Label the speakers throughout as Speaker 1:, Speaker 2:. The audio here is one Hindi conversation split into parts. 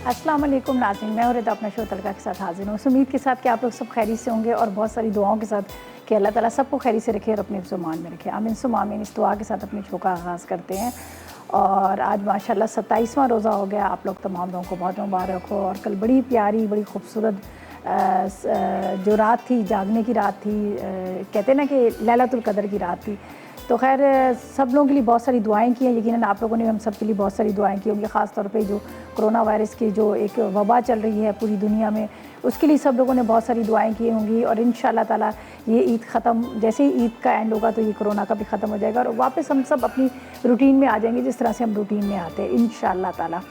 Speaker 1: अस्सलाम वालेकुम नाज़रीन, मैं और अपना शो तड़का के साथ हाजिर हूँ। उम्मीद के साथ कि आप लोग सब खैरियत से होंगे और बहुत सारी दुआओं के साथ कि अल्लाह ताला सबको खैरियत से रखे और अपने ज़ुबान में रखे। आमीन सुम्मा आमीन। इस दुआ के साथ अपने शो का आगाज़ करते हैं और आज माशाल्लाह 27वां रोज़ा हो गया। आप लोग तमाम लोगों को बहुत मुबारक हो। और कल बड़ी प्यारी, बड़ी खूबसूरत जो रात थी, जागने की रात थी, कहते हैं ना कि लैलतुल कदर की रात थी। तो खैर सब लोगों के लिए बहुत सारी दुआएं की हैं। यकीनन आप लोगों ने हम सब के लिए बहुत सारी दुआएं की होंगी। ख़ास तौर पे जो कोरोना वायरस की जो एक वबा चल रही है पूरी दुनिया में, उसके लिए सब लोगों ने बहुत सारी दुआएं की होंगी। और इंशाअल्लाह ताला ये ईद ख़त्म, जैसे ही ईद का एंड होगा तो ये कोरोना का भी ख़त्म हो जाएगा और वापस हम सब अपनी रूटीन में आ जाएंगे जिस तरह से हम रूटीन में आते हैं इंशाअल्लाह ताला।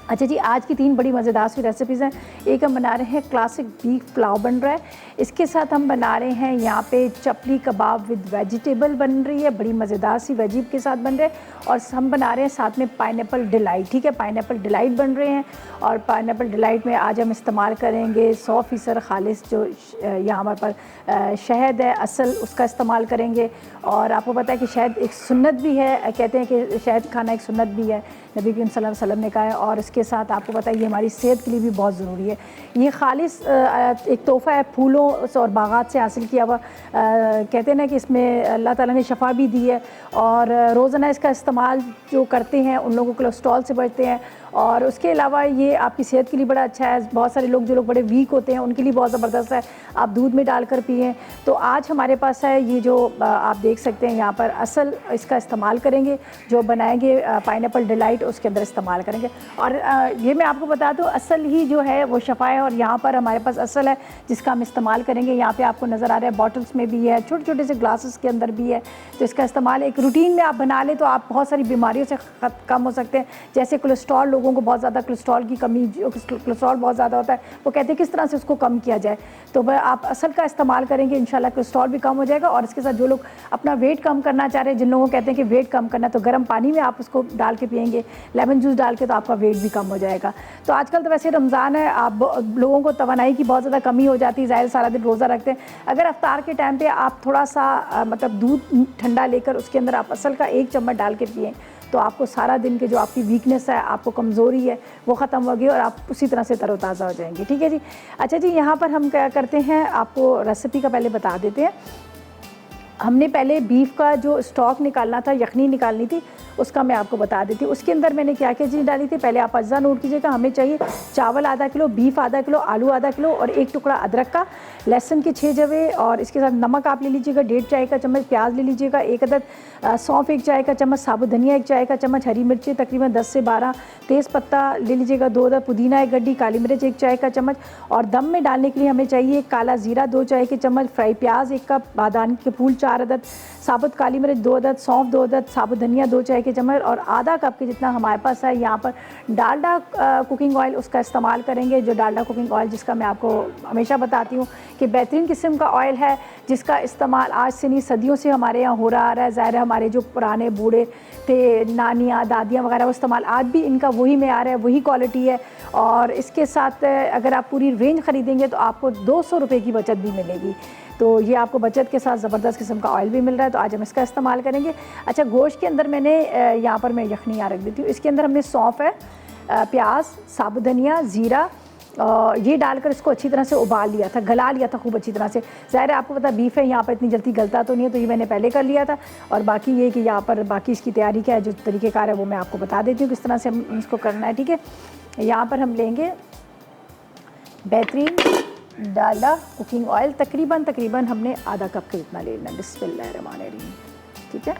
Speaker 1: अच्छा जी, आज की 3 बड़ी मज़ेदार सी रेसिपीज़ हैं। एक हम बना रहे हैं क्लासिक बीफ पुलाव बन रहा है। इसके साथ हम बना रहे हैं यहाँ पे चपली कबाब विद वेजिटेबल बन रही है, बड़ी मज़ेदार सी वेजिब के साथ बन रहे हैं। और हम बना रहे हैं साथ में पाइनएप्पल डिलाइट। ठीक है, पाइनएप्पल डिलाइट बन रहे हैं और पाइनएप्पल डिलाइट में आज हम इस्तेमाल करेंगे 100% खालिस जो यहाँ हमारे पास शहद है असल, उसका इस्तेमाल करेंगे। और आपको पता है कि शहद एक सुन्नत भी है, कहते हैं कि शहद खाना एक सुन्नत भी है, नबी करीम सल्लल्लाहु अलैहि वसल्लम ने कहा है। और इसके साथ आपको पता है ये हमारी सेहत के लिए भी बहुत ज़रूरी है। ये खालिस एक तोहफ़ा है, फूलों और बागात से हासिल किया हुआ। कहते हैं ना कि इसमें अल्लाह ताला ने शफा भी दी है और रोज़ाना इसका इस्तेमाल जो करते हैं उन लोगों को कोलेस्ट्रॉल से बचते हैं। और उसके अलावा ये आपकी सेहत के लिए बड़ा अच्छा है। बहुत सारे लोग जो लोग बड़े वीक होते हैं उनके लिए बहुत ज़बरदस्त है, आप दूध में डालकर पिएँ। तो आज हमारे पास है ये जो आप देख सकते हैं यहाँ पर असल, इसका इस्तेमाल करेंगे जो बनाएंगे पाइनएप्पल डिलाइट, उसके अंदर इस्तेमाल करेंगे। और ये मैं आपको बता दूँ असल ही जो है वो शफा है और यहाँ पर हमारे पास असल है जिसका हम इस्तेमाल करेंगे। यहाँ पे आपको नज़र आ रहा है बॉटल्स में भी है, छोटे छोटे से ग्लासेस के अंदर भी है। तो इसका इस्तेमाल एक रूटीन में आप बना लें तो आप बहुत सारी बीमारियों से कम हो सकते हैं। जैसे कोलेस्ट्रॉल, लोगों को बहुत ज़्यादा कोलेस्ट्रॉल की कमी, जो कोलेस्ट्रॉल बहुत ज़्यादा होता है, वो कहते हैं किस तरह से उसको कम किया जाए। तो वह आप असल का इस्तेमाल करेंगे, इंशाल्लाह कोलेस्ट्रॉल भी कम हो जाएगा। और इसके साथ जो लोग अपना वेट कम करना चाह रहे हैं, जिन लोगों को कहते हैं कि वेट कम करना, तो गर्म पानी में आप उसको डाल के पिएंगे, लेमन जूस डाल के, तो आपका वेट भी कम हो जाएगा। तो आजकल तो वैसे रमज़ान है, आप लोगों को तवानाई की बहुत ज़्यादा कमी हो जाती है, ज़ाहिर सारा दिन रोज़ा रखते हैं। अगर अफ्तार के टाइम पे आप थोड़ा सा मतलब दूध ठंडा लेकर उसके अंदर आप असल का 1 चम्मच डाल के पिएँ तो आपको सारा दिन के जो आपकी वीकनेस है, आपको कमज़ोरी है, वो ख़त्म होगी और आप उसी तरह से तरोताज़ा हो जाएंगे। ठीक है जी। अच्छा जी, यहाँ पर हम क्या करते हैं, आपको रेसिपी का पहले बता देते हैं। हमने पहले बीफ का जो स्टॉक निकालना था, यखनी निकालनी थी, उसका मैं आपको बता देती हूँ। उसके अंदर मैंने क्या क्या चीज़ डाली थी, पहले आप अज्जा नोट कीजिएगा। हमें चाहिए चावल आधा किलो, बीफ आधा किलो, आलू आधा किलो और 1 टुकड़ा अदरक का, लहसुन के 6 जवे और इसके साथ नमक आप ले लीजिएगा 1.5 चाय का चम्मच, प्याज ले लीजिएगा 1 अदद, सौंफ 1 चाय का चम्मच, साबुत धनिया 1 चाय का चम्मच, हरी मिर्ची तकरीबन 10 से 12, तेज़ पत्ता ले लीजिएगा 2 अदद, पुदीना 1 गड्डी, काली मिर्च 1 चाय का चम्मच। और दम में डालने के लिए हमें चाहिए काला ज़ीरा 2 चाय के चम्मच, फ्राई प्याज 1 कप, बादाम के फूल 4 अदद, साबुत काली मिर्च 2 अदद, सौंफ 2 अदद, साबुत धनिया 2 चाय के चम्मच और आधा कप के जितना हमारे पास है यहाँ पर डालडा कुकिंग ऑयल, उसका इस्तेमाल करेंगे। जो डालडा कुकिंग ऑयल जिसका मैं आपको हमेशा बताती हूँ कि बेहतरीन किस्म का ऑयल है, जिसका इस्तेमाल आज से नहीं सदियों से हमारे यहाँ हो रहा आ रहा है। ज़ाहिर है हमारे जो पुराने बूढ़े थे, नानियाँ दादियाँ वगैरह, वो इस्तेमाल आज भी इनका वही मेयार है, वही क्वालिटी है। और इसके साथ अगर आप पूरी रेंज ख़रीदेंगे तो आपको 200 रुपये की बचत भी मिलेगी। तो ये आपको बचत के साथ ज़बरदस्त किस्म का ऑयल भी मिल रहा है, तो आज हम इसका इस्तेमाल करेंगे। अच्छा, गोश्त के अंदर मैंने यहाँ पर मैं यखनी यहाँ रख देती हूँ। इसके अंदर हमने सौंफ है, प्याज, साबुत धनिया, ज़ीरा ये डालकर इसको अच्छी तरह से उबाल लिया था, गला लिया था खूब अच्छी तरह से। ज़ाहिर है आपको पता बीफ है, यहाँ पर इतनी जल्दी गलता तो नहीं है, तो ये मैंने पहले कर लिया था। और बाकी ये कि यहाँ पर बाकी इसकी तैयारी क्या है, जो तरीक़ेकार है वो मैं आपको बता देती हूँ किस तरह से हम इसको करना है। ठीक है, यहाँ पर हम लेंगे बेहतरीन डालडा कुकिंग ऑयल, तकरीबन हमने आधा कप के जितना ले लेना। बिस्मिल्लाहिर्रहमानिर्रहीम। ठीक है,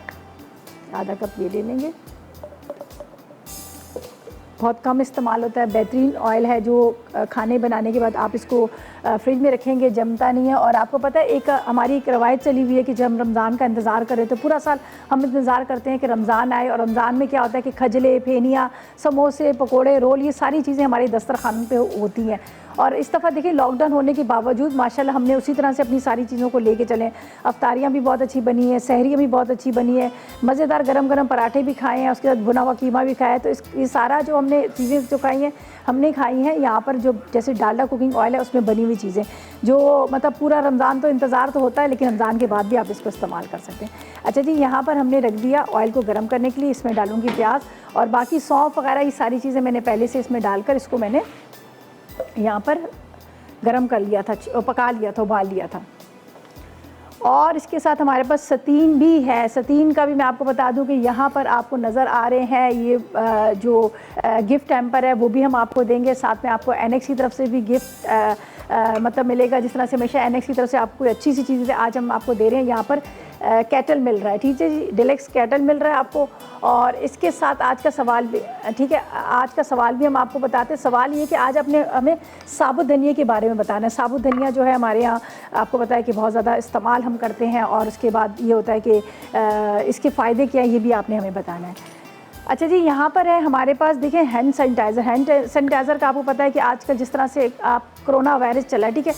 Speaker 1: आधा कप ये ले लेंगे, बहुत कम इस्तेमाल होता है, बेहतरीन ऑयल है जो खाने बनाने के बाद आप इसको फ्रिज में रखेंगे, जमता नहीं है। और आपको पता है एक हमारी एक रवायत चली हुई है कि जब हम रमज़ान का इंतज़ार करें तो पूरा साल हम इंतज़ार करते हैं कि रमज़ान आए। और रमज़ान में क्या होता है कि खजले, फेनियाँ, समोसे, पकोड़े, रोल, ये सारी चीज़ें हमारे दस्तरखान पे होती हैं। और इस दफ़ा देखिए लॉकडाउन होने के बावजूद माशाल्लाह हमने उसी तरह से अपनी सारी चीज़ों को लेके चले। अफ्तारियाँ भी बहुत अच्छी बनी है, सहरियाँ भी बहुत अच्छी बनी है, मज़ेदार गरम गरम पराठे भी खाए हैं, उसके साथ भुना हुआ कीमा भी खाया है। तो ये सारा जो हमने चीज़ें जो खाई हैं हमने खाई हैं यहाँ पर, जो जैसे डालडा कुकिंग ऑयल है उसमें बनी हुई हुई चीज़ें जो मतलब पूरा रमज़ान तो इंतज़ार तो होता है, लेकिन रमज़ान के बाद भी आप इसको इस्तेमाल कर सकते हैं। अच्छा जी, यहाँ पर हमने रख दिया ऑयल को गर्म करने के लिए। इसमें डालूँगी प्याज और बाकी सौंफ वगैरह ये सारी चीज़ें मैंने पहले से इसमें डालकर इसको मैंने यहाँ पर गर्म कर लिया था, पका लिया था, उबाल लिया था। और इसके साथ हमारे पास सतीन भी है। सतीन का भी मैं आपको बता दूं कि यहाँ पर आपको नज़र आ रहे हैं ये जो गिफ्ट हैम्पर है वो भी हम आपको देंगे। साथ में आपको एनेक्स की तरफ से भी गिफ्ट मतलब मिलेगा। जिस तरह से हमेशा एनेक्स की तरफ से आपको अच्छी सी चीज़ें आज हम आपको दे रहे हैं। यहाँ पर कैटल मिल रहा है, ठीक है जी, डिलेक्स कैटल मिल रहा है आपको। और इसके साथ आज का सवाल भी, ठीक है, आज का सवाल भी हम आपको बताते हैं। सवाल ये कि आज हमें साबुत धनिया के बारे में बताना है। साबुत धनिया जो है हमारे यहाँ आपको पता है कि बहुत ज़्यादा इस्तेमाल हम करते हैं और उसके बाद ये होता है कि इसके फ़ायदे क्या है ये भी आपने हमें बताना है। अच्छा जी, यहाँ पर है हमारे पास, देखें, हैंड सैनिटाइज़र। हैंड सैनिटाइज़र का आपको पता है कि आजकल जिस तरह से आप कोरोना वायरस चला है, ठीक है,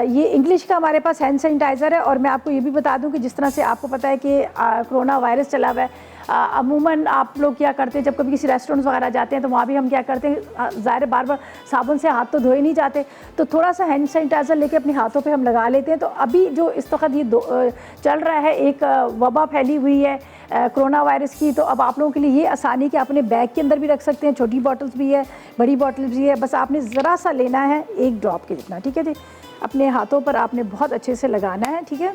Speaker 1: ये इंग्लिश का हमारे पास हैंड सैनिटाइज़र है। और मैं आपको ये भी बता दूं कि जिस तरह से आपको पता है कि कोरोना वायरस चला हुआ है, अमूमन आप लोग क्या करते हैं जब कभी किसी रेस्टोरेंट्स वगैरह जाते हैं तो वहाँ भी हम क्या करते हैं, ज़ाहिर बार बार साबुन से हाथ तो धोए नहीं जाते, तो थोड़ा सा हैंड सैनिटाइज़र लेके अपने हाथों पे हम लगा लेते हैं। तो अभी जो इस वक्त ये चल रहा है, एक वबा फैली हुई है कोरोना वायरस की, तो अब आप लोगों के लिए ये आसानी कि अपने बैग के अंदर भी रख सकते हैं। छोटी बॉटल्स भी है, बड़ी बॉटल्स भी है। बस आपने ज़रा सा लेना है, 1 ड्रॉप के जितना, ठीक है जी। अपने हाथों पर आपने बहुत अच्छे से लगाना है, ठीक है,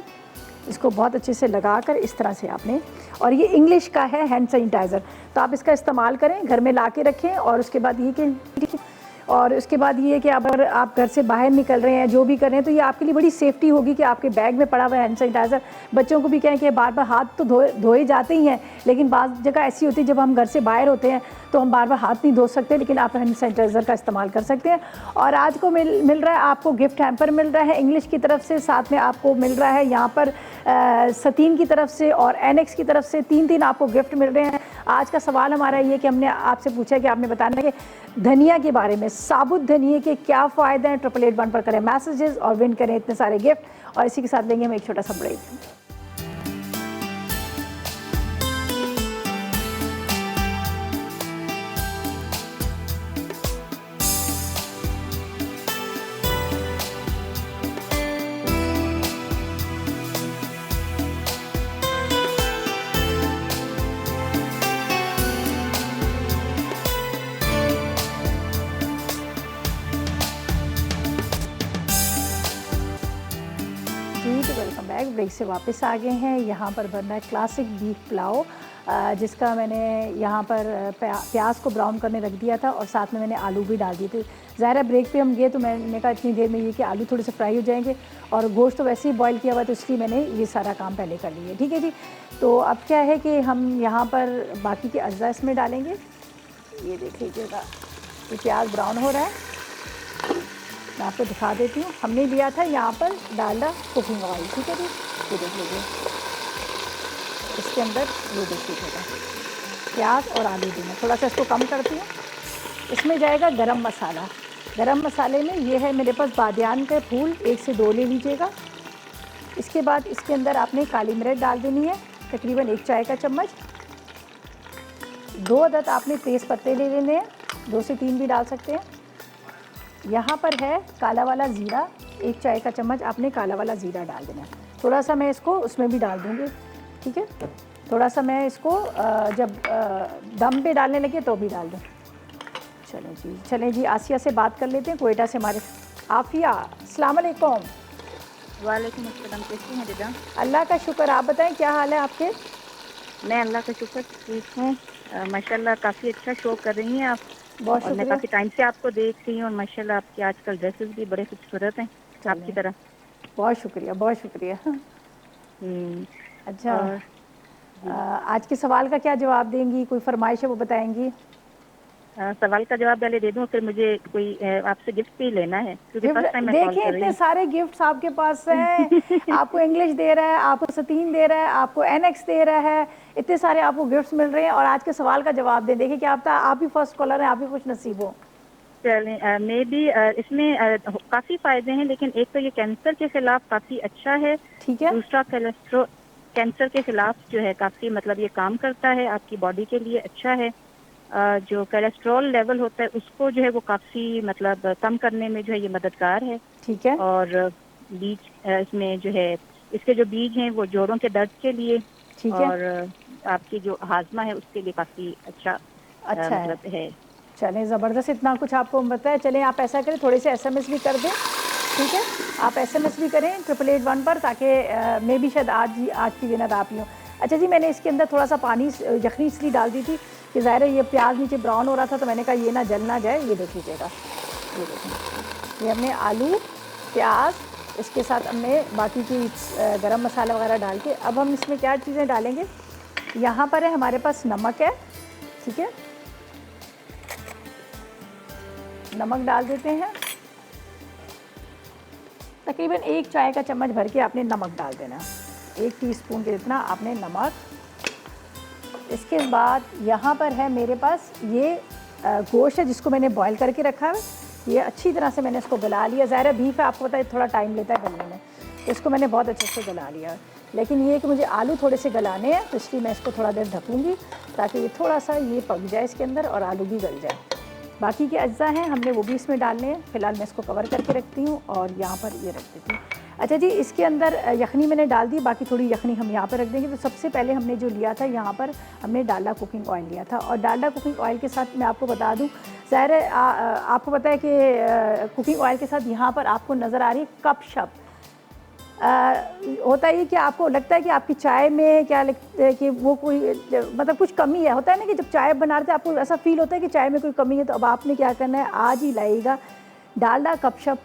Speaker 1: इसको बहुत अच्छे से लगाकर इस तरह से आपने, और ये इंग्लिश का है हैंड सैनिटाइज़र, तो आप इसका इस्तेमाल करें, घर में ला के रखें। और उसके बाद ये कि, ठीक है, और उसके बाद ये कि अगर आप घर से बाहर निकल रहे हैं, जो भी कर रहे हैं, तो ये आपके लिए बड़ी सेफ्टी होगी कि आपके बैग में पड़ा हुआ हैंड सैनिटाइज़र। बच्चों को भी कहें कि बार बार हाथ तो धोए जाते ही हैं, लेकिन बाज़ जगह ऐसी होती है जब हम घर से बाहर होते हैं तो हम बार बार हाथ नहीं धो सकते, लेकिन आप हैंड सैनिटाइज़र का इस्तेमाल कर सकते हैं। और आज को मिल रहा है आपको गिफ्ट हैम्पर मिल रहा है इंग्लिश की तरफ से, साथ में आपको मिल रहा है यहाँ पर सतीन की तरफ से और एनेक्स की तरफ से, 3 आपको गिफ्ट मिल रहे हैं। आज का सवाल हमारा ये कि हमने आपसे पूछा है कि आपने बताना है कि धनिया के बारे में, साबुत धनिया के क्या फ़ायदे हैं। 888 पर करें मैसेजेस और विन करें इतने सारे गिफ्ट। और इसी के साथ लेंगे हम एक छोटा सा ब्रेक। Welcome back. ब्रेक से वापस आ गए हैं। यहाँ पर बन रहा है क्लासिक बीफ पुलाव, जिसका मैंने यहाँ पर प्याज को ब्राउन करने रख दिया था और साथ में मैंने आलू भी डाल दिए थे। ज़ाहिर ब्रेक पे हम गए तो मैंने कहा इतनी देर में ये कि आलू थोड़े से फ्राई हो जाएंगे और गोश्त तो वैसे ही बॉईल किया हुआ, तो इसलिए मैंने ये सारा काम पहले कर लिया, ठीक है जी। तो अब क्या है कि हम यहाँ पर बाकी के अज्जा इसमें डालेंगे। ये देख लीजिएगा, ये प्याज ब्राउन हो रहा है, मैं आपको दिखा देती हूँ। हमने लिया था यहाँ पर डालडा कुकिंग ऑयल, ठीक है जी, ये देख लीजिए, इसके अंदर ये देख लीजिएगा प्याज और आलू भी। मैं थोड़ा सा इसको कम करती हूँ। इसमें जाएगा गरम मसाला। गरम मसाले में ये है मेरे पास बादियान के फूल, 1 से 2 ले लीजिएगा। इसके बाद इसके अंदर आपने काली मिर्च डाल देनी है, तकरीबन 1 चाय का चम्मच। 2 अदद आपने तेज़ पत्ते ले लेने हैं, 2 से 3 भी डाल सकते हैं। यहाँ पर है काला वाला ज़ीरा, 1 चाय का चम्मच आपने काला वाला ज़ीरा डाल देना है। थोड़ा सा मैं इसको उसमें भी डाल दूँगी, ठीक है, थोड़ा सा मैं इसको जब दम पे डालने लगे तो भी डाल दूँ। चलें जी, आसिया से बात कर लेते हैं, कोयटा से हमारे आफिया। अस्सलाम वालेकुम।
Speaker 2: वालेकुम अस्सलाम, कैसी हैं रिदा?
Speaker 1: अल्लाह का शुक्र, आप बताएं क्या हाल है आपके?
Speaker 2: मैं अल्लाह का शुक्र ठीक हूँ माशाल्लाह। काफ़ी अच्छा शो कर रही हैं आप।
Speaker 1: बहुत
Speaker 2: और मैं
Speaker 1: शुक्रिया।
Speaker 2: काफ़ी टाइम से आपको देख रही हूँ और माशाल्लाह आपके आजकल ड्रेसेस भी बड़े खूबसूरत हैं आपकी तरह।
Speaker 1: बहुत शुक्रिया, बहुत शुक्रिया। अच्छा, आज के सवाल का क्या जवाब देंगी? कोई फरमाइश है वो बताएंगी?
Speaker 2: सवाल का जवाब पहले दे दूँ, फिर मुझे कोई आपसे गिफ्ट भी लेना है क्योंकि फर्स्ट टाइम मैं कॉल
Speaker 1: देखिए
Speaker 2: कर रही
Speaker 1: इतने
Speaker 2: हूँ।
Speaker 1: सारे गिफ्ट्स आपके पास हैं। आपको इंग्लिश दे रहा है, आपको सतीन दे रहा है, आपको एनेक्स दे रहा है, इतने सारे आपको गिफ्ट्स मिल रहे हैं। और आज के सवाल का जवाब दें। देखिए क्या आप ही फर्स्ट कॉलर हैं, आप ही खुश नसीब हो।
Speaker 2: चलें, मे भी इसमें काफ़ी फ़ायदे हैं, लेकिन एक तो ये कैंसर के ख़िलाफ़ काफ़ी अच्छा है,
Speaker 1: ठीक है,
Speaker 2: दूसरा कोलेस्ट्रॉल, कैंसर के ख़िलाफ़ जो है काफ़ी मतलब ये काम करता है, आपकी बॉडी के लिए अच्छा है। जो कोलेस्ट्रॉल लेवल होता है उसको जो है वो काफ़ी मतलब कम करने में जो है ये मददगार है।
Speaker 1: ठीक है।
Speaker 2: और बीज इसमें जो है इसके जो बीज हैं वो जोड़ों के दर्द के लिए
Speaker 1: ठीक है।
Speaker 2: और आपकी जो हाजमा है उसके लिए काफ़ी अच्छा
Speaker 1: अच्छा है।
Speaker 2: मतलब है।
Speaker 1: चलें, ज़बरदस्त, इतना कुछ आपको बताया। चलें आप ऐसा करें, थोड़े से एसएमएस भी कर दें, ठीक है। आप एसएमएस भी करें 888 पर, ताकि मैं भी शायद आज की विनर आप ही हूँ। अच्छा जी, मैंने इसके अंदर थोड़ा सा पानी यखनी इसलिए डाल दी थी कि ज़ाहिर है ये प्याज नीचे ब्राउन हो रहा था, तो मैंने कहा ये ना जल ना जाए। ये देख लीजिएगा, ये देखें, ये हमने आलू, प्याज, इसके साथ हमने बाकी की गरम मसाला वगैरह डाल के, अब हम इसमें क्या चीज़ें डालेंगे। यहाँ पर है हमारे पास नमक है, ठीक है, नमक डाल देते हैं। तकरीबन 1 चाय का चम्मच भर के आपने नमक डाल देना, 1 टीस्पून के जितना आपने नमक। इसके बाद यहाँ पर है मेरे पास ये गोश्त है जिसको मैंने बॉईल करके रखा है। ये अच्छी तरह से मैंने इसको गला लिया। ज़ाहिर है बीफ है, आपको पता है थोड़ा टाइम लेता है गलने में, तो इसको मैंने बहुत अच्छे से गला लिया। लेकिन ये कि मुझे आलू थोड़े से गलाने हैं, तो इसलिए मैं इसको थोड़ा देर ढकूँगी ताकि ये थोड़ा सा ये पक जाए इसके अंदर और आलू भी गल जाए। बाकी के अज्जा हैं हमने वो भी इसमें डालने हैं। फ़िलहाल मैं इसको कवर करके रखती हूँ और यहाँ पर ये रख देती हूँ। अच्छा जी, इसके अंदर यखनी मैंने डाल दी, बाकी थोड़ी यखनी हम यहाँ पर रख देंगे। तो सबसे पहले हमने जो लिया था यहाँ पर हमने डालडा कुकिंग ऑयल लिया था, और डालडा कुकिंग ऑयल के साथ मैं आपको बता दूँ, ज़ाहिर है आपको पता है कि कुकिंग ऑयल के साथ यहाँ पर आपको नज़र आ रही है कप-शप। होता है कि आपको लगता है कि आपकी चाय में क्या लगता है कि वो कोई मतलब कुछ कमी है। होता है ना कि जब चाय बना रहे थे आपको ऐसा फील होता है कि चाय में कोई कमी है। तो अब आपने क्या करना है, आज ही लाइएगा डालडा कप-शप,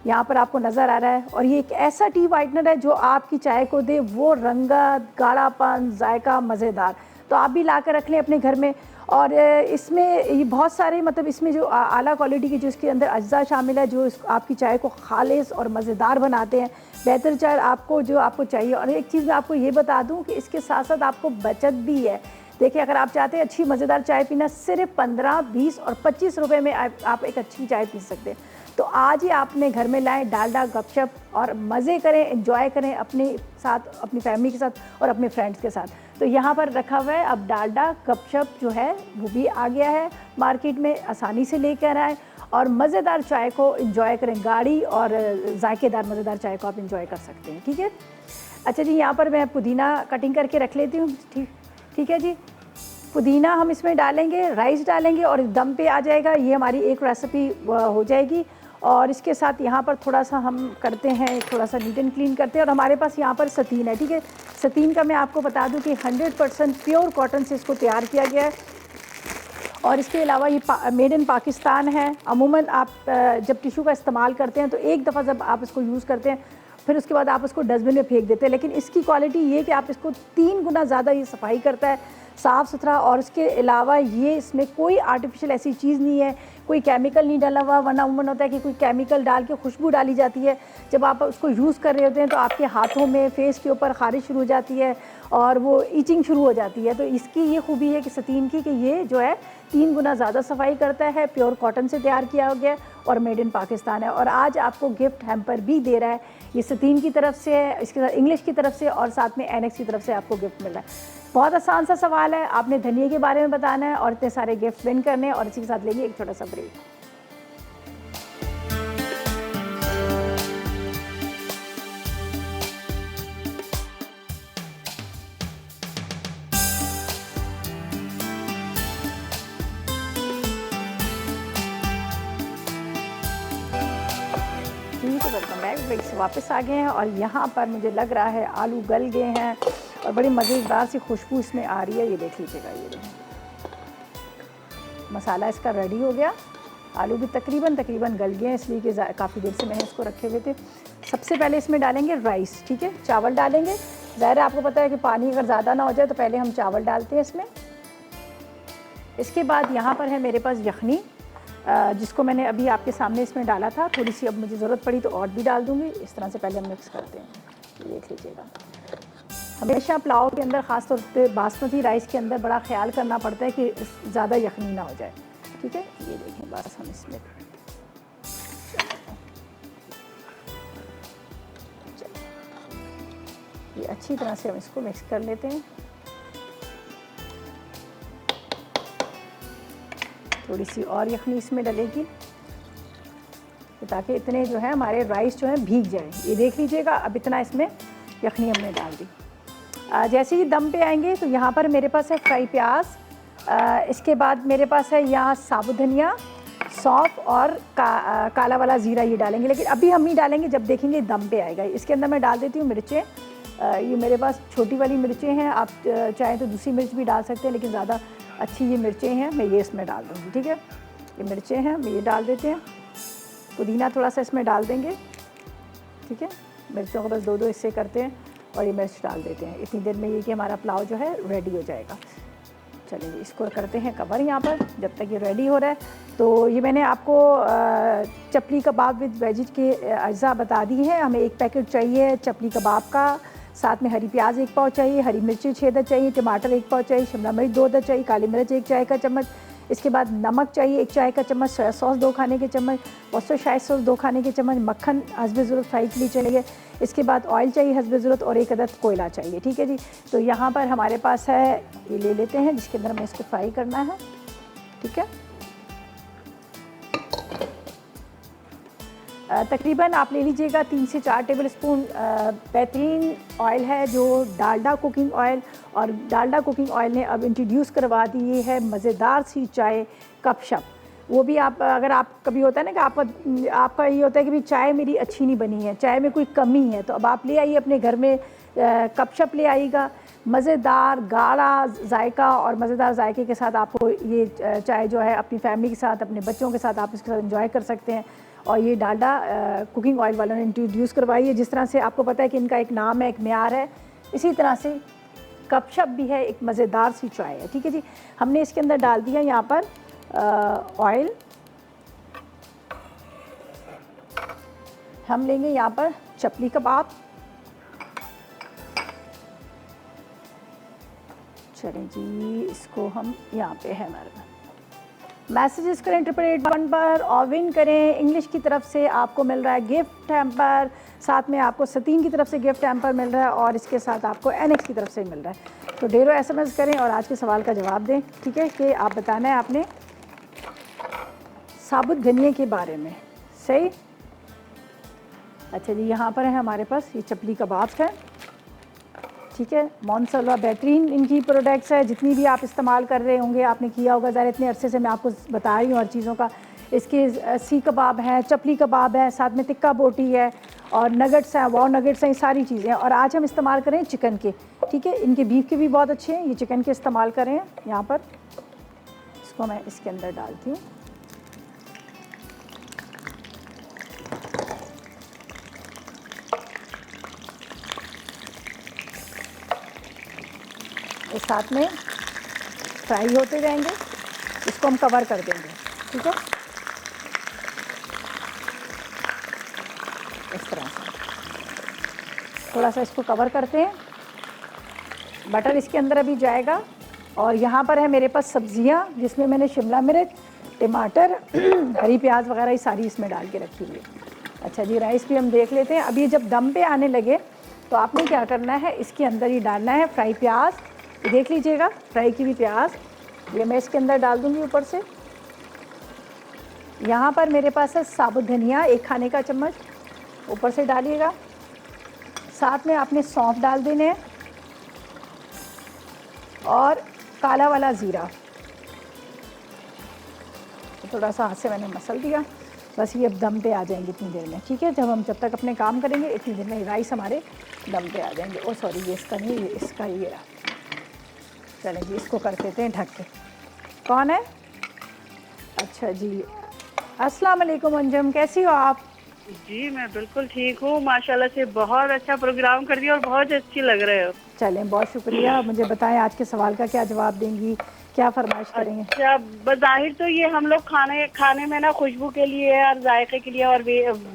Speaker 1: यहाँ पर आपको नज़र आ रहा है। और ये एक ऐसा टी वाइटनर है जो आपकी चाय को दे वो रंगत, गाढ़ापन, जायका, मज़ेदार। तो आप भी ला कर रख लें अपने घर में। और इसमें ये बहुत सारे मतलब इसमें जो आला क्वालिटी के जो इसके अंदर अज्जा शामिल है जो आपकी चाय को खालिस और मज़ेदार बनाते हैं, बेहतर चाय आपको जो आपको चाहिए। और एक चीज़ मैं आपको ये बता दूं कि इसके साथ साथ आपको बचत भी है। देखिए, अगर आप चाहते हैं अच्छी मज़ेदार चाय पीना, सिर्फ 15, 20 और 25 रुपये में आप एक अच्छी चाय पी सकते हैं। तो आज ही आपने घर में लाएं डालडा गपशप और मज़े करें, एंजॉय करें अपने साथ, अपनी फैमिली के साथ और अपने फ्रेंड्स के साथ। तो यहाँ पर रखा हुआ है अब डालडा गपशप जो है वो भी आ गया है मार्केट में, आसानी से लेकर आए और मज़ेदार चाय को एंजॉय करें। गाढ़ी और जायकेदार मज़ेदार चाय को आप एंजॉय कर सकते हैं, ठीक है। अच्छा जी, यहाँ पर मैं पुदीना कटिंग करके रख लेती हूँ, ठीक है जी। पुदीना हम इसमें डालेंगे, राइस डालेंगे और दम पे आ जाएगा। ये हमारी एक रेसिपी हो जाएगी। और इसके साथ यहाँ पर थोड़ा सा हम करते हैं, थोड़ा सा नीट एंड क्लीन करते हैं। और हमारे पास यहाँ पर सतीन है, ठीक है। सतीन का मैं आपको बता दूँ कि 100% प्योर कॉटन से इसको तैयार किया गया है। और इसके अलावा ये मेड इन पाकिस्तान है। अमूमन आप जब टिशू का इस्तेमाल करते हैं तो एक दफ़ा जब आप इसको यूज़ करते हैं फिर उसके बाद आप उसको डस्टबिन में फेंक देते हैं। लेकिन इसकी क्वालिटी ये कि आप इसको 3 गुना ज़्यादा ये सफाई करता है, साफ़ सुथरा। और इसके अलावा ये इसमें कोई आर्टिफिशियल ऐसी चीज़ नहीं है, कोई केमिकल नहीं डाला हुआ। वरना उमूमन होता है कि कोई केमिकल डाल के खुशबू डाली जाती है। जब आप उसको यूज़ कर रहे होते हैं तो आपके हाथों में, फेस के ऊपर ख़ारिश शुरू हो जाती है और वो ईचिंग शुरू हो जाती है। तो इसकी ये खूबी है कि सतीन की कि ये जो है 3 गुना ज़्यादा सफाई करता है, प्योर कॉटन से तैयार किया गया और मेड इन पाकिस्तान है। और आज आपको गिफ्ट हैम्पर भी दे रहा है, ये सतीन की तरफ से है, इसके साथ इंग्लिश की तरफ से और साथ में एनेक्स की तरफ से आपको गिफ्ट मिल रहा है। बहुत आसान सा सवाल है, आपने धनिया के बारे में बताना है और इतने सारे गिफ्ट विन करने हैं। और इसी के साथ लेंगे एक छोटा सा ब्रेक। तो वेलकम बैक, ब्रेक से वापस आ गए हैं। और यहाँ पर मुझे लग रहा है आलू गल गए हैं और बड़ी मज़ेदार सी खुशबू इसमें आ रही है। ये देख लीजिएगा, ये देखिए मसाला इसका रेडी हो गया। आलू भी तकरीबन गल गए हैं, इसलिए कि काफ़ी देर से मैंने इसको रखे हुए थे। सबसे पहले इसमें डालेंगे राइस, ठीक है, चावल डालेंगे। ज़ाहिर है आपको पता है कि पानी अगर ज़्यादा ना हो जाए तो पहले हम चावल डालते हैं इसमें। इसके बाद यहाँ पर है मेरे पास यखनी, जिसको मैंने अभी आपके सामने इसमें डाला था। थोड़ी सी अब मुझे ज़रूरत पड़ी तो और भी डाल दूँगी। इस तरह से पहले हम मिक्स करते हैं, देख लीजिएगा। हमेशा पुलाव के अंदर, ख़ास तौर पे बासमती राइस के अंदर बड़ा ख्याल करना पड़ता है कि ज़्यादा यखनी ना हो जाए, ठीक है। ये देखें, बस हम इसमें ये अच्छी तरह से हम इसको मिक्स कर लेते हैं। थोड़ी सी और यखनी इसमें डलेगी ताकि इतने जो है हमारे राइस जो है भीग जाए। ये देख लीजिएगा, अब इतना इसमें यखनी हमने डाल दी। जैसे ही दम पे आएंगे तो यहाँ पर मेरे पास है फ्राई प्याज, इसके बाद मेरे पास है यहाँ साबुत धनिया, सौंफ और काला वाला ज़ीरा ये डालेंगे, लेकिन अभी हम नहीं डालेंगे, जब देखेंगे दम पे आएगा। इसके अंदर मैं डाल देती हूँ मिर्चें। ये मेरे पास छोटी वाली मिर्चें हैं, आप चाहें तो दूसरी मिर्च भी डाल सकते हैं, लेकिन ज़्यादा अच्छी ये मिर्चें हैं, मैं ये इसमें डाल दूँगी। ठीक है, ये मिर्चें हैं, मैं ये डाल देते हैं। पुदीना थोड़ा सा इसमें डाल देंगे। ठीक है, मिर्चों को बस 2-2 हिस्से करते हैं और ये मिर्च डाल देते हैं। इतनी देर में ये कि हमारा पुलाव जो है रेडी हो जाएगा। चलिए इसको करते हैं कवर यहाँ पर जब तक ये रेडी हो रहा है। तो ये मैंने आपको चपली कबाब विद वेजिज के अज्जा बता दी हैं। हमें 1 पैकेट चाहिए चपली कबाब का, साथ में हरी प्याज 1 पाव चाहिए, हरी मिर्ची 6 अदद चाहिए, टमाटर 1 पाव चाहिए, शिमला मिर्च 2 अदद चाहिए, काली मिर्च 1 चाय का चम्मच, इसके बाद नमक चाहिए 1 चाय का चम्मच, सोया सॉस 2 खाने के चम्मच, वर्सेस्टायर सॉस 2 खाने के चम्मच, मक्खन हस्बे ज़रूरत फ्राई के लिए चाहिए, इसके बाद ऑयल चाहिए हस्बे ज़रूरत और 1 अदद कोयला चाहिए। ठीक है जी, तो यहाँ पर हमारे पास है, ये ले लेते हैं जिसके अंदर हमें इसको फ्राई करना है। ठीक है, तकरीबन आप ले लीजिएगा 3 से 4 टेबल स्पून बेहतरीन ऑयल है जो डालडा कुकिंग ऑयल, और डालडा कुकिंग ऑयल ने अब इंट्रोड्यूस करवा दी है मज़ेदार सी चाय कपशप। वो भी आप, अगर आप कभी होता है ना कि आपका ये होता है कि भाई चाय मेरी अच्छी नहीं बनी है, चाय में कोई कमी है, तो अब आप ले आइए अपने घर में कपशप ले आइएगा। मज़ेदार गाढ़ा जायका और मज़ेदार जायके के साथ आपको ये चाय जो है अपनी फैमिली के साथ, अपने बच्चों के साथ आप इसके साथ एंजॉय कर सकते हैं। और ये डालडा कुकिंग ऑयल वालों ने इंट्रोड्यूस करवाई है। जिस तरह से आपको पता है कि इनका एक नाम है, एक म्यार है, इसी तरह से कपशप भी है, एक मज़ेदार सी चाय है। ठीक है जी, हमने इसके अंदर डाल दिया यहाँ पर ऑयल। हम लेंगे यहाँ पर चपली कबाब। चलें जी, इसको हम यहाँ पे है हमारे पास मैसेजेस करें 888 पर और विन करें। इंग्लिश की तरफ से आपको मिल रहा है गिफ्ट हैम्पर, साथ में आपको सतीन की तरफ से गिफ्ट हैम्पर मिल रहा है और इसके साथ आपको एनएक्स की तरफ से मिल रहा है। तो ढेरों एसएमएस करें और आज के सवाल का जवाब दें। ठीक है, कि आप बताना है आपने साबुत धनिया के बारे में। सही, अच्छा जी, यहाँ पर है हमारे पास ये चपली कबाब है। ठीक है, माशाअल्लाह बेहतरीन इनकी प्रोडक्ट्स है, जितनी भी आप इस्तेमाल कर रहे होंगे, आपने किया होगा ज़रा, इतने अरसे से मैं आपको बता रही हूँ हर चीज़ों का। इसके सी कबाब हैं, चपली कबाब है, साथ में टिक्का बोटी है और नगट्स हैं, वाव नगट्स हैं, ये सारी चीज़ें हैं। और आज हम इस्तेमाल करें चिकन के। ठीक है, इनके बीफ के भी बहुत अच्छे हैं, ये चिकन के इस्तेमाल करें। यहाँ पर इसको मैं इसके अंदर डालती हूँ। इस साथ में फ्राई होते जाएंगे, इसको हम कवर कर देंगे। ठीक है, इस तरह से थोड़ा सा इसको कवर करते हैं। बटर इसके अंदर अभी जाएगा। और यहाँ पर है मेरे पास सब्जियाँ, जिसमें मैंने शिमला मिर्च, टमाटर, हरी प्याज वगैरह ये सारी इसमें डाल के रखी हुई है। अच्छा जी, राइस भी हम देख लेते हैं। अभी जब दम पे आने लगे तो आपने क्या करना है, इसके अंदर ही डालना है फ्राई प्याज। देख लीजिएगा, फ्राई की हुई प्याज ये मैं इसके अंदर डाल दूंगी ऊपर से। यहाँ पर मेरे पास है साबुत धनिया 1 खाने का चम्मच, ऊपर से डालिएगा। साथ में आपने सौंफ डाल देने हैं और काला वाला ज़ीरा, थोड़ा सा हाथ से मैंने मसल दिया। बस ये अब दम पे आ जाएंगे इतनी देर में। ठीक है, जब तक अपने काम करेंगे इतनी देर में राइस हमारे दम पे आ जाएंगे। ओ सॉरी, ये इसका नहीं, इसका ये रहा। चलें जी, इसको कर देते हैं ढक के। कौन है? अच्छा जी, अस्सलाम वालेकुम अंजम, कैसी हो आप?
Speaker 3: जी मैं बिल्कुल ठीक हूँ, माशाल्लाह से बहुत अच्छा प्रोग्राम कर दिया और बहुत अच्छी लग रहे हो।
Speaker 1: चलें, बहुत शुक्रिया। मुझे बताएं आज के सवाल का क्या जवाब देंगी, क्या फरमाइश करेंगे?
Speaker 3: अच्छा, बज़ाहिर तो ये हम लोग खाने में ना खुशबू के लिए और जायके के लिए और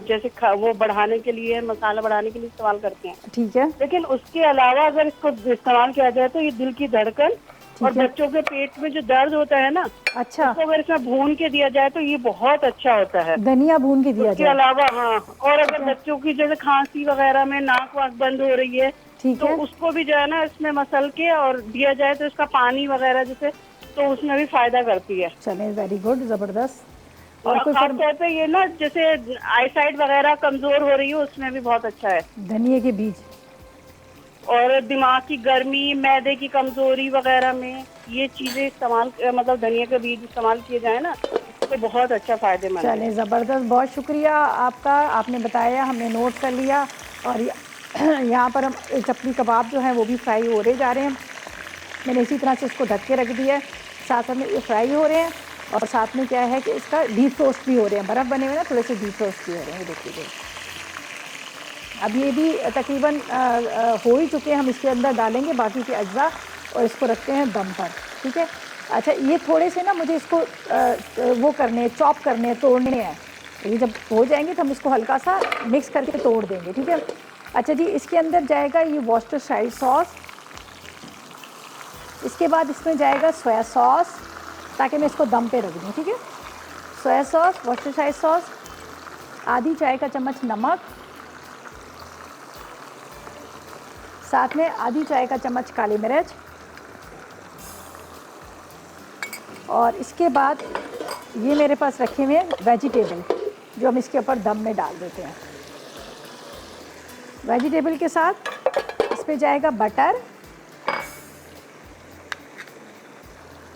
Speaker 3: जैसे वो बढ़ाने के लिए, मसाला बढ़ाने के लिए इस्तेमाल करते हैं।
Speaker 1: ठीक है,
Speaker 3: लेकिन उसके अलावा अगर इसको इस्तेमाल किया जाए तो ये दिल की धड़कन और बच्चों के पेट में जो दर्द होता है ना,
Speaker 1: अच्छा,
Speaker 3: तो अगर इसमें भून के दिया जाए तो ये बहुत अच्छा होता है।
Speaker 1: धनिया भून के दिया
Speaker 3: उसके
Speaker 1: जाए।
Speaker 3: अलावा हाँ, और अगर बच्चों की जैसे खांसी वगैरह में नाक वाक बंद हो रही है
Speaker 1: ठीक
Speaker 3: तो
Speaker 1: है,
Speaker 3: उसको भी जो है ना इसमें मसल के और दिया जाए तो इसका पानी वगैरह जैसे तो उसमें भी फायदा करती है।
Speaker 1: चलें, वेरी गुड, ज़बरदस्त। और
Speaker 3: और
Speaker 1: कोई
Speaker 3: खास तौर पे ये ना जैसे आई साइट वगैरह कमजोर हो रही है उसमें भी बहुत अच्छा है।
Speaker 1: धनिए के बीज,
Speaker 3: और दिमाग की गर्मी, मैदे की कमजोरी वगैरह में ये चीजें इस्तेमाल, मतलब धनिया के बीज इस्तेमाल किए जाए ना तो बहुत अच्छा फायदेमंद है।
Speaker 1: चलें, ज़बरदस्त, बहुत शुक्रिया आपका, आपने बताया, हमने नोट कर लिया। और यहाँ पर हम चपली कबाब जो हैं वो भी फ्राई हो रहे जा रहे हैं। मैंने इसी तरह से इसको ढक के रख दिया है, साथ साथ में ये फ्राई हो रहे हैं और साथ में क्या है कि इसका डीप रोस्ट भी हो रहे हैं, बर्फ़ बने हुए ना, थोड़े से डीप रोस्ट भी हो रहे हैं, ये देखिए। अब ये भी तकरीबन हो ही चुके हैं, हम इसके अंदर डालेंगे बाकी के अज्जा और इसको रखते हैं दम पर, ठीक है। अच्छा, ये थोड़े से ना मुझे इसको वो करने हैं, चॉप करने हैं, तोड़ने हैं। ये जब हो जाएंगे तो हम इसको हल्का सा मिक्स करके तोड़ देंगे, ठीक है। अच्छा जी, इसके अंदर जाएगा ये वॉर्सेस्टायरशायर सॉस, इसके बाद इसमें जाएगा सोया सॉस, ताकि मैं इसको दम पे रख दूँ, ठीक है। सोया सॉस, वॉर्सेस्टायरशायर सॉस, आधी चाय का चम्मच नमक, साथ में आधी चाय का चम्मच काली मिर्च, और इसके बाद ये मेरे पास रखे हुए हैं वेजिटेबल जो हम इसके ऊपर दम में डाल देते हैं। वेजिटेबल के साथ इस पे जाएगा बटर,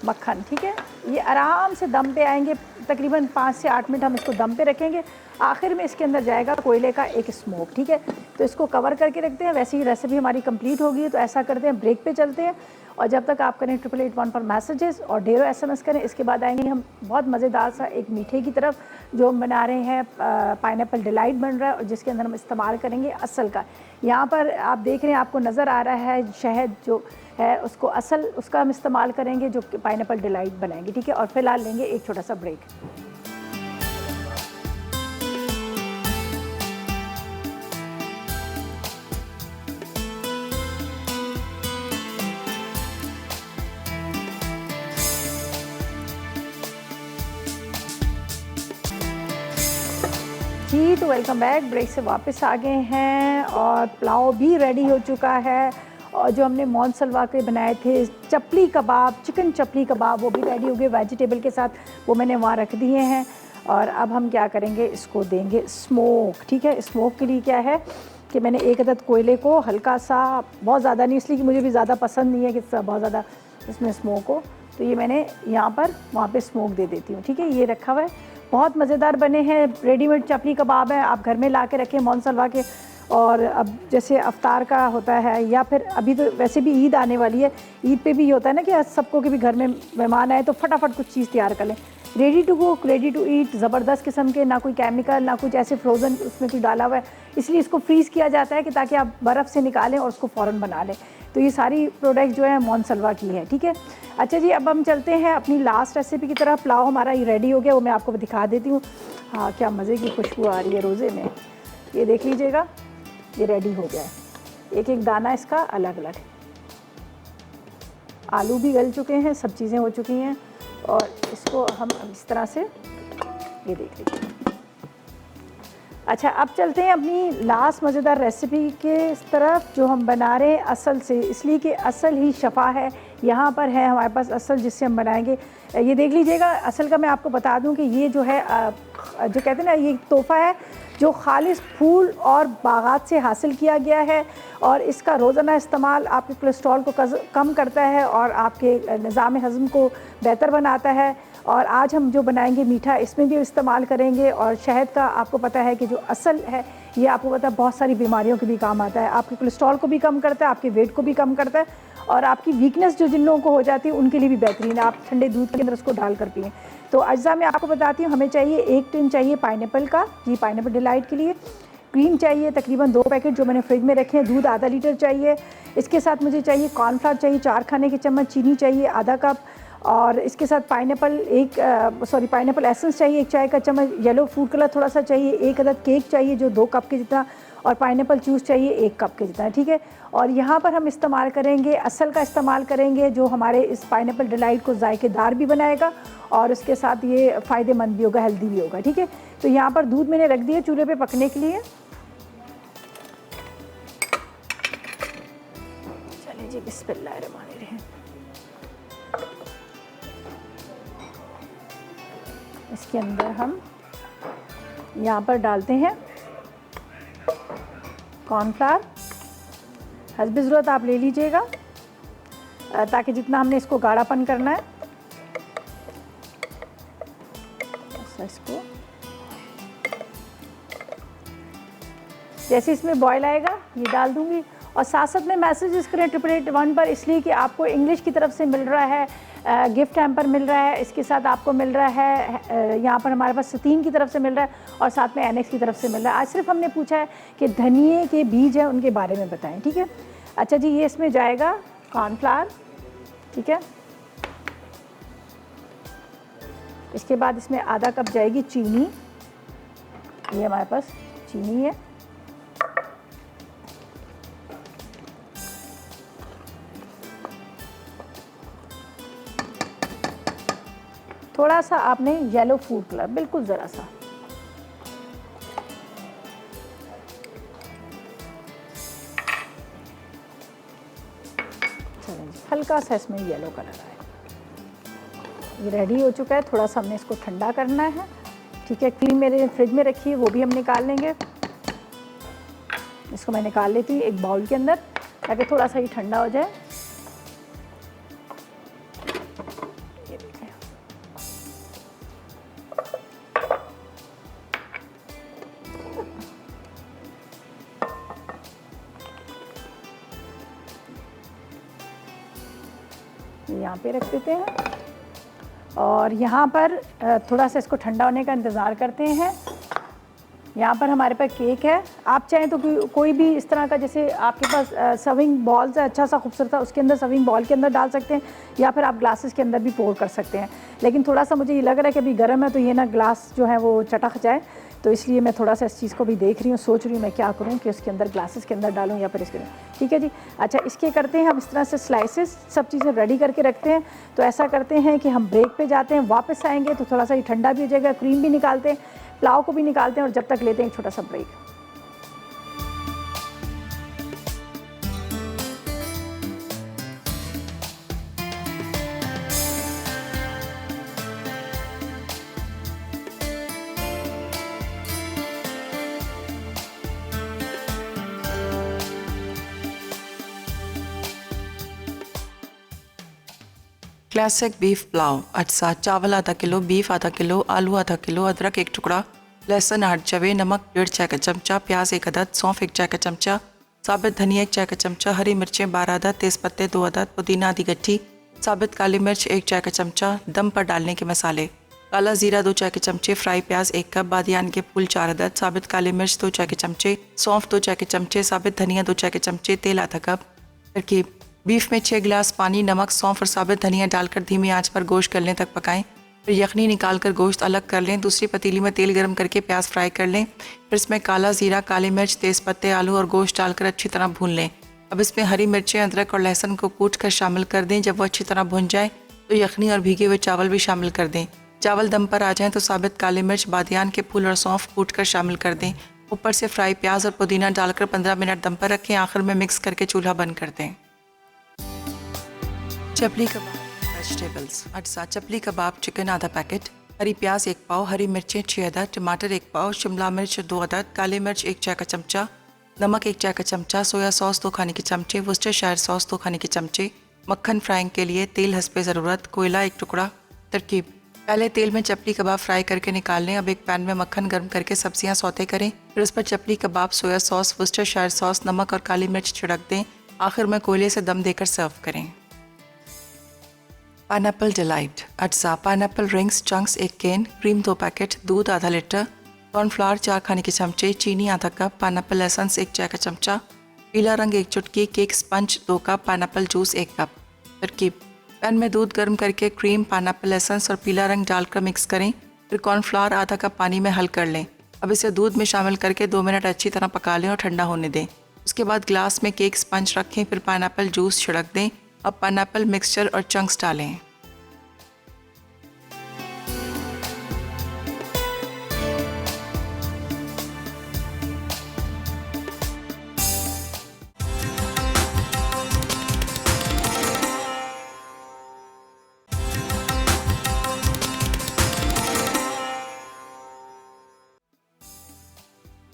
Speaker 1: मक्खन, ठीक है। ये आराम से दम पे आएंगे, तकरीबन 5 से 8 मिनट हम इसको दम पे रखेंगे। आखिर में इसके अंदर जाएगा कोयले का एक स्मोक, ठीक है। तो इसको कवर करके रखते हैं। वैसे ही रेसिपी हमारी कंप्लीट होगी, तो ऐसा करते हैं, ब्रेक पे चलते हैं और जब तक आप करें 8881 पर मैसेजेस और ढेरों SMS करें। इसके बाद आएंगे हम बहुत मज़ेदार सा एक मीठे की तरफ, जो हम बना रहे हैं, पाइनएप्पल डिलाइट बन रहा है और जिसके अंदर हम इस्तेमाल करेंगे असल का। यहाँ पर आप देख रहे हैं, आपको नज़र आ रहा है शहद जो है उसको असल, उसका हम इस्तेमाल करेंगे जो पाइनएप्पल डिलाइट बनाएंगे, ठीक है। और फिलहाल लेंगे एक छोटा सा ब्रेक। जी, तो वेलकम बैक, ब्रेक से वापस आ गए हैं और पुलाव भी रेडी हो चुका है। और जो हमने मोनसलवा के बनाए थे चपली कबाब, चिकन चपली कबाब, वो भी रेडी हो गए वेजिटेबल के साथ, वो मैंने वहाँ रख दिए हैं। और अब हम क्या करेंगे, इसको देंगे स्मोक, ठीक है। स्मोक के लिए क्या है कि मैंने एक अदद कोयले को हल्का सा, बहुत ज़्यादा नहीं, इसलिए कि मुझे भी ज़्यादा पसंद नहीं है कि बहुत ज़्यादा इसमें स्मोक हो, तो ये मैंने यहाँ पर वहाँ पे स्मोक दे देती हूँ, ठीक है। ये रखा हुआ है, बहुत मज़ेदार बने हैं, रेडीमेड चपली कबाब है, आप घर में ला के रखें मोनसलवा के। और अब जैसे अफ्तार का होता है, या फिर अभी तो वैसे भी ईद आने वाली है, ईद पे भी ये होता है ना कि सबको के भी घर में मेहमान आए तो फटाफट कुछ चीज़ तैयार कर लें। Ready to cook, ready to eat, ज़बरदस्त किस्म के, ना कोई केमिकल, ना कुछ ऐसे फ्रोज़न उसमें कुछ डाला हुआ है, इसलिए इसको फ्रीज़ किया जाता है कि ताकि आप बर्फ़ से निकालें और उसको फ़ौरन बना लें। तो ये सारी प्रोडक्ट जो है मोनसलवा की है, ठीक है। अच्छा जी, अब हम चलते हैं अपनी लास्ट रेसिपी की तरफ। पुलाव हमारा ये रेडी हो गया, वो मैं आपको दिखा देती हूँ। हाँ, क्या मज़े की खुशबू आ रही है रोज़े में, ये देख लीजिएगा, ये रेडी हो गया है। एक एक दाना इसका अलग अलग है, आलू भी गल चुके हैं, सब चीज़ें हो चुकी हैं और इसको हम इस तरह से, ये देख लीजिए। अच्छा, अब चलते हैं अपनी लास्ट मज़ेदार रेसिपी के इस तरफ, जो हम बना रहे हैं असल से, इसलिए कि असल ही शफा है। यहाँ पर है हमारे पास असल, जिससे हम बनाएंगे। ये देख लीजिएगा, असल का मैं आपको बता दूँ कि ये जो है, जो कहते हैं ना, ये तोहफ़ा है जो खालिस फूल और बागात से हासिल किया गया है और इसका रोज़ाना इस्तेमाल आपके कोलेस्ट्रॉल को कम करता है और आपके निज़ाम हज़म को बेहतर बनाता है। और आज हम जो बनाएंगे मीठा, इसमें भी इस्तेमाल करेंगे। और शहद का आपको पता है कि जो असल है, ये आपको पता है बहुत सारी बीमारियों के भी काम आता है, आपके कोलेस्ट्रॉल को भी कम करता है, आपके वेट को भी कम करता है और आपकी वीकनेस जो जिन लोगों को हो जाती है उनके लिए भी बेहतरीन है। आप ठंडे दूध के अंदर उसको डाल कर पिएँ। तो अज्जा मैं आपको बताती हूँ, हमें चाहिए 1 टिन चाहिए पाइनएप्पल का, जी पाइनएप्पल डिलाइट के लिए। क्रीम चाहिए तकरीबन 2 पैकेट जो मैंने फ्रिज में रखे हैं। दूध आधा लीटर चाहिए। इसके साथ मुझे चाहिए कॉर्नफ्लावर चाहिए 4 खाने के चम्मच, चीनी चाहिए आधा कप, और इसके साथ पाइनएप्पल एसेंस चाहिए 1 चाय का चम्मच, येलो फूड कलर थोड़ा सा चाहिए, 1 अदद केक चाहिए जो 2 कप के जितना, और पाइनएप्पल जूस चाहिए 1 कप के जितना, ठीक है। और यहाँ पर हम इस्तेमाल करेंगे असल का इस्तेमाल करेंगे, जो हमारे इस पाइनएप्पल डिलाइट को जायकेदार भी बनाएगा और उसके साथ ये फ़ायदेमंद भी होगा, हेल्दी भी होगा, ठीक है। तो यहाँ पर दूध मैंने रख दिया चूल्हे पे पकने के लिए। चलिए जी, बिस्मिल्लाहिर्रहमानिर्रहीम। इसके अंदर हम यहाँ पर डालते हैं कॉर्नफ्लावर। हस्बे ज़रूरत आप ले लीजिएगा ताकि जितना हमने इसको गाढ़ापन करना है ऐसा इसको जैसे इसमें बॉयल आएगा ये डाल दूंगी। और साथ साथ में मैसेजेस करें 888 पर, इसलिए कि आपको इंग्लिश की तरफ से मिल रहा है, गिफ्ट हैम्पर मिल रहा है, इसके साथ आपको मिल रहा है यहाँ पर हमारे पास सतीन की तरफ से मिल रहा है और साथ में एनेक्स की तरफ से मिल रहा है। आज सिर्फ हमने पूछा है कि धनिए के बीज हैं उनके बारे में बताएं, ठीक है। अच्छा जी, ये इसमें जाएगा कॉर्नफ्लावर, ठीक है। इसके बाद इसमें आधा कप जाएगी चीनी, ये हमारे पास चीनी है। थोड़ा सा आपने येलो फूड कलर, बिल्कुल ज़रा सा। हल्का सा इसमें येलो कलर आए। ये रेडी हो चुका है। थोड़ा सा हमने इसको ठंडा करना है, ठीक है। क्रीम मेरे फ्रिज में रखी है, वो भी हम निकाल लेंगे। इसको मैं निकाल लेती हूँ एक बाउल के अंदर ताकि थोड़ा सा ये ठंडा हो जाए। यहाँ पे रख देते हैं और यहाँ पर थोड़ा सा इसको ठंडा होने का इंतज़ार करते हैं। यहाँ पर हमारे पास केक है। आप चाहें तो कोई भी इस तरह का, जैसे आपके पास सर्विंग बॉल्स है अच्छा सा खूबसूरत सा, उसके अंदर सर्विंग बॉल के अंदर डाल सकते हैं या फिर आप ग्लासेस के अंदर भी पोर कर सकते हैं। लेकिन थोड़ा सा मुझे ये लग रहा है कि अभी गर्म है तो ये ना ग्लास जो है वो चटक जाए, तो इसलिए मैं थोड़ा सा इस चीज़ को भी देख रही हूँ, सोच रही हूँ मैं क्या करूँ कि उसके अंदर ग्लासेस के अंदर डालूँ या फिर इसके अंदर, ठीक है जी। अच्छा, इसके करते हैं हम इस तरह से स्लाइसेस, सब चीज़ें रेडी करके रखते हैं। तो ऐसा करते हैं कि हम ब्रेक पे जाते हैं, वापस आएंगे तो थोड़ा सा ये ठंडा भी हो जाएगा, क्रीम भी निकालते हैं, पुलाव को भी निकालते हैं और जब तक लेते हैं एक छोटा सा ब्रेक।
Speaker 4: Classic beef pulao. अज्जा: चावल आधा किलो, बीफ आधा किलो, आलू आधा किलो, अदरक एक टुकड़ा, लहसुन 8 जवे, नमक 1.5 चाय का चमचा, प्याज 1 अदद, सौंफ 1 चाय का चमचा, साबित धनिया 1 चाय का चमचा, हरी मिर्चें 12 अदद, तेज़पत्ते 2 अदद, पुदीना आधी गट्ठी, साबित काली मिर्च 1 चाय का चमचा, दम पर डालने के मसाले, काला ज़ीरा 2 चाय के चमचे, फ्राई प्याज 1 कप, बादियान के फूल 4 अदद, साबित काली मिर्च 2 चाय के चमचे, सौंफ 2 चाय के चमचे, साबित धनिया 2 चाय के चमचे, तेल आधा कप। तरकीब: बीफ में 6 गिलास पानी, नमक, सौंफ और साबित धनिया डालकर धीमी आंच पर गोश्त गलने तक पकाएं। फिर यखनी निकालकर गोश्त अलग कर लें। दूसरी पतीली में तेल गरम करके प्याज फ्राई कर लें। फिर इसमें काला ज़ीरा, काली मिर्च, तेज़पत्ते, आलू और गोश्त डालकर अच्छी तरह भून लें। अब इसमें हरी मिर्चें, अदरक और लहसुन को कूट कर शामिल कर दें। जब वो अच्छी तरह भुन जाए तो यखनी और भीगे हुए चावल भी शामिल कर दें। चावल दम पर आ जाएँ तो साबित काली मिर्च, बादियान के फूल और सौंफ कूट कर शामिल कर दें। ऊपर से फ्राई प्याज और पुदीना डालकर 15 मिनट दम पर रखें। आखिर में मिक्स करके चूल्हा बंद कर दें। चपली कबाब वेजिटेबल्स। अज्जा: चपली कबाब चिकन आधा पैकेट, हरी प्याज 1 पाव, हरी मिर्चें 6 अदद, टमाटर 1 पाव, शिमला मिर्च 2 अदद, काली मिर्च 1 चाय का चमचा, नमक 1 चाय का चमचा, सोया सॉस 2 खाने के चमचे, वर्सेस्टरशायर सॉस 2 खाने के चमचे, मक्खन फ्राइंग के लिए तेल हस्बे ज़रूरत, कोयला 1 टुकड़ा। तरकीब: पहले तेल में चपली कबाब फ्राई करके निकाल लें। अब एक पैन में मक्खन गर्म करके सब्जियां सौते करें। फिर उस पर चपली कबाब, सोया सॉस, वर्सेस्टरशायर सॉस, नमक और काली मिर्च छिड़क दें। आखिर में कोयले से दम देकर सर्व करें। Pineapple delight. अज्जा: पाइनएप्पल रिंग्स चंक्स 1 केन, क्रीम 2 पैकेट, दूध आधा लीटर, कॉर्नफ्लावर 4 खाने के चमचे, चीनी आधा कप, पाइनएप्पल एसेंस 1 चाय का चमचा, पीला रंग 1 चुटकी, cake sponge 2 cup, pineapple juice 1 cup. तरकीब: पैन में दूध गर्म करके क्रीम, पाइनएप्पल एसेंस और पीला रंग डालकर मिक्स करें। फिर कॉर्नफ्लावर आधा कप पानी में हल कर लें। अब इसे दूध में शामिल करके 2 मिनट अच्छी तरह पका लें और ठंडा होने दें। उसके बाद ग्लास में केक स्पंज रखें। फिर पाइनएप्पल जूस छिड़क दें। अब पाइनएप्पल मिक्सचर और चंक्स डालें।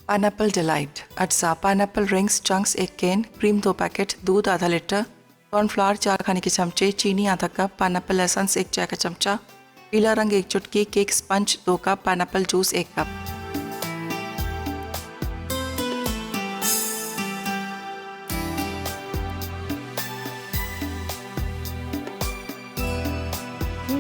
Speaker 4: पाइनएप्पल डिलाइट अज्जा pineapple rings chunks 1 can, cream 2 packet, दूध आधा लीटर, कॉर्नफ्लावर 4 खाने के चमचे, चीनी आधा कप, पाइनएप्पल एसेंस 1 चाय का चमचा, पीला रंग 1 चुटकी, cake sponge 2 cup, pineapple juice 1 cup.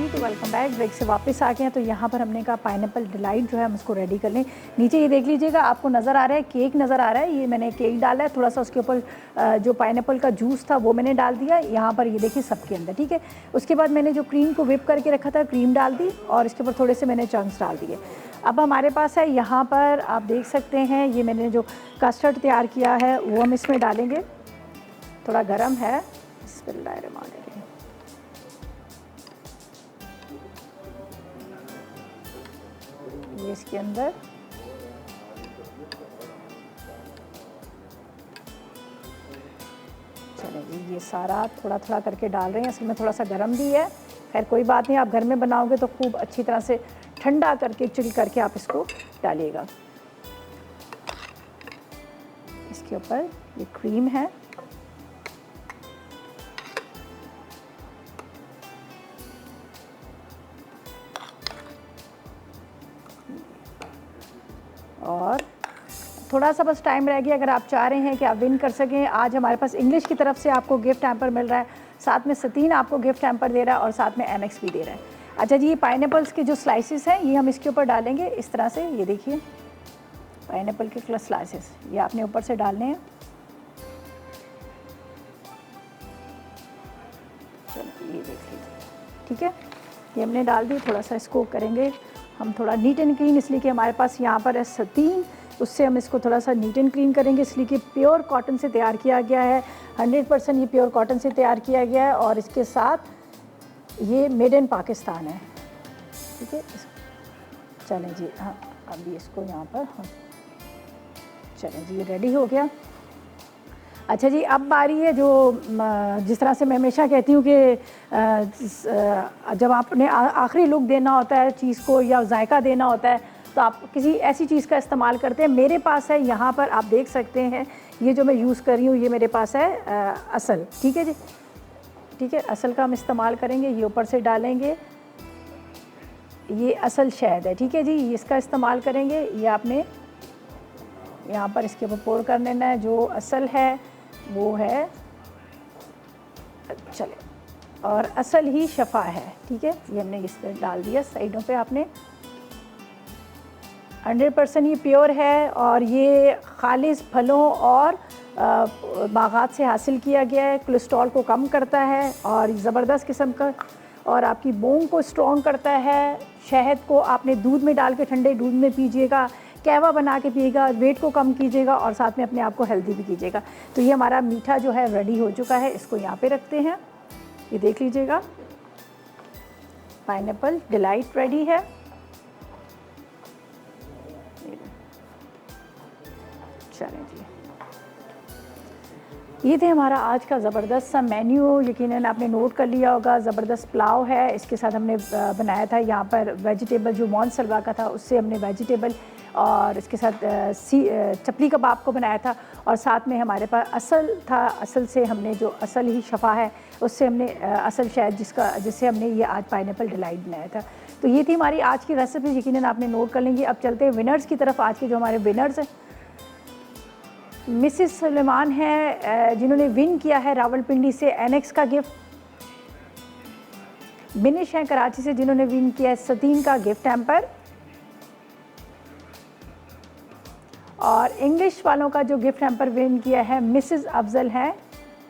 Speaker 1: तो वेलकम बैक। ब्रेक से वापस आ गए हैं। तो यहाँ पर हमने कहा पाइनएप्पल डिलाइट जो है हम उसको रेडी कर लें। नीचे ये देख लीजिएगा, आपको नज़र आ रहा है केक नज़र आ रहा है। ये मैंने केक डाला है, थोड़ा सा उसके ऊपर जो पाइनएप्पल का जूस था वो मैंने डाल दिया यहाँ पर, ये देखिए सबके अंदर, ठीक है। उसके बाद मैंने जो क्रीम को विप करके रखा था क्रीम डाल दी और इसके ऊपर थोड़े से मैंने चंक्स डाल दिए। अब हमारे पास है यहाँ पर आप देख सकते हैं, ये मैंने जो कस्टर्ड तैयार किया है वो हम इसमें डालेंगे। थोड़ा गर्म है, बिस्मिल्लाहिर्रहमानिर्रहीम। ये इसके अंदर चलिए जी, ये सारा थोड़ा थोड़ा करके डाल रहे हैं। असल में थोड़ा सा गर्म भी है, खैर कोई बात नहीं। आप घर में बनाओगे तो खूब अच्छी तरह से ठंडा करके चिल करके आप इसको डालिएगा। इसके ऊपर ये क्रीम है, और थोड़ा सा बस टाइम रह गया। अगर आप चाह रहे हैं कि आप विन कर सकें, आज हमारे पास इंग्लिश की तरफ से आपको गिफ्ट हैम्पर मिल रहा है, साथ में सतीन आपको गिफ्ट हैम्पर दे रहा है और साथ में एमएक्स भी दे रहा है। अच्छा जी, ये पाइनएप्पल्स के जो स्लाइसेस हैं ये हम इसके ऊपर डालेंगे इस तरह से। ये देखिए पाइनएप्पल के स्लाइसेस ये आपने ऊपर से डालने हैं। चलो ये देख लीजिए, ठीक है, ये हमने डाल दी। थोड़ा सा इसको करेंगे हम थोड़ा नीट एंड क्लीन, इसलिए कि हमारे पास यहाँ पर है सतीन, उससे हम इसको थोड़ा सा नीट एंड क्लीन करेंगे, इसलिए कि प्योर कॉटन से तैयार किया गया है। 100% ये प्योर कॉटन से तैयार किया गया है और इसके साथ ये मेड इन पाकिस्तान है, ठीक है। चलें जी, हाँ अभी इसको यहाँ पर, हाँ चलें जी, ये रेडी हो गया। अच्छा जी, अब बारी है जो जिस तरह से मैं हमेशा कहती हूँ कि जब आपने आखिरी लुक देना होता है चीज़ को या जायका देना होता है तो आप किसी ऐसी चीज़ का इस्तेमाल करते हैं। मेरे पास है यहाँ पर आप देख सकते हैं, ये जो मैं यूज़ कर रही हूँ ये मेरे पास है असल, ठीक है जी, ठीक है। असल का हम इस्तेमाल करेंगे, ये ऊपर से डालेंगे, ये असल शहद है, ठीक है जी, इसका इस्तेमाल करेंगे। ये आपने यहाँ पर इसके ऊपर पोर कर लेना है। जो असल है वो है, चले, और असल ही शफा है, ठीक है। ये हमने इस पर डाल दिया साइडों पे। आपने 100% ये प्योर है और ये खालिस फलों और बागात से हासिल किया गया है। कोलेस्ट्रॉल को कम करता है और ज़बरदस्त किस्म का, और आपकी बोन को स्ट्रॉन्ग करता है। शहद को आपने दूध में डाल के ठंडे दूध में पीजिएगा, कहवा बना के पिएगा, वेट को कम कीजिएगा और साथ में अपने आप को हेल्दी भी कीजिएगा। तो ये हमारा मीठा जो है रेडी हो चुका है, इसको यहाँ पे रखते हैं। ये देख लीजिएगा, पाइनएप्पल डिलाइट रेडी है। चलें जी, ये थे हमारा आज का ज़बरदस्त सा मेन्यू। यकीनन आपने नोट कर लिया होगा, ज़बरदस्त पुलाव है। इसके साथ हमने बनाया था यहाँ पर वेजिटेबल, जो मौन सलवा का था उससे हमने वेजिटेबल, और इसके साथ चपली कबाब को बनाया था, और साथ में हमारे पास असल था। असल से हमने जो असल ही शफा है उससे हमने असल शहद जिससे हमने ये आज पाइनएप्पल डिलाइट बनाया था। तो ये थी हमारी आज की रेसिपी, यकीनन आपने नोट कर लेंगी। अब चलते हैं विनर्स की तरफ। आज के जो हमारे विनर्स हैं, मिसिस सुलेमान है जिन्होंने विन किया है रावलपिंडी से एनेक्स का गिफ्ट। बिनिश हैं कराची से जिन्होंने विन किया है सतीन का गिफ्ट हैम्पर। और इंग्लिश वालों का जो गिफ्ट हैम्पर विन किया है मिसेस अफजल हैं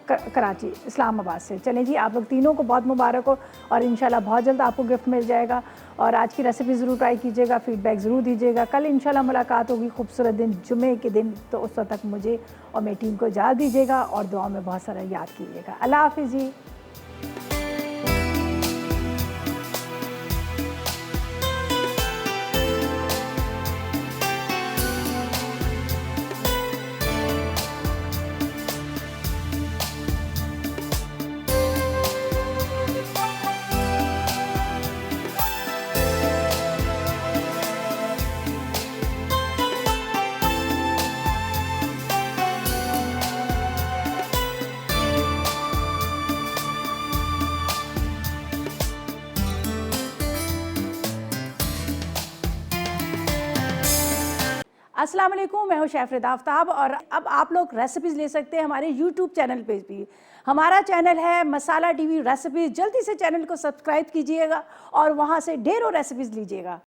Speaker 1: कराची इस्लामाबाद से। चलें जी, आप लोग तीनों को बहुत मुबारक हो और इंशाल्लाह बहुत जल्द आपको गिफ्ट मिल जाएगा। और आज की रेसिपी ज़रूर ट्राई कीजिएगा, फीडबैक ज़रूर दीजिएगा। कल इंशाल्लाह मुलाकात होगी खूबसूरत दिन जुमे के दिन। तो उस वक्त तक मुझे और मेरी टीम को इजाज़त दीजिएगा और दुआ में बहुत सारा याद कीजिएगा। अल्लाह हाफ़िज़ जी। अस्सलाम वालेकुम, मैं हूं शेफ रिदा आफ्ताब और अब आप लोग रेसिपीज़ ले सकते हैं हमारे यूट्यूब चैनल पे भी। हमारा चैनल है मसाला टीवी रेसिपीज़। जल्दी से चैनल को सब्सक्राइब कीजिएगा और वहां से ढेरों रेसिपीज़ लीजिएगा।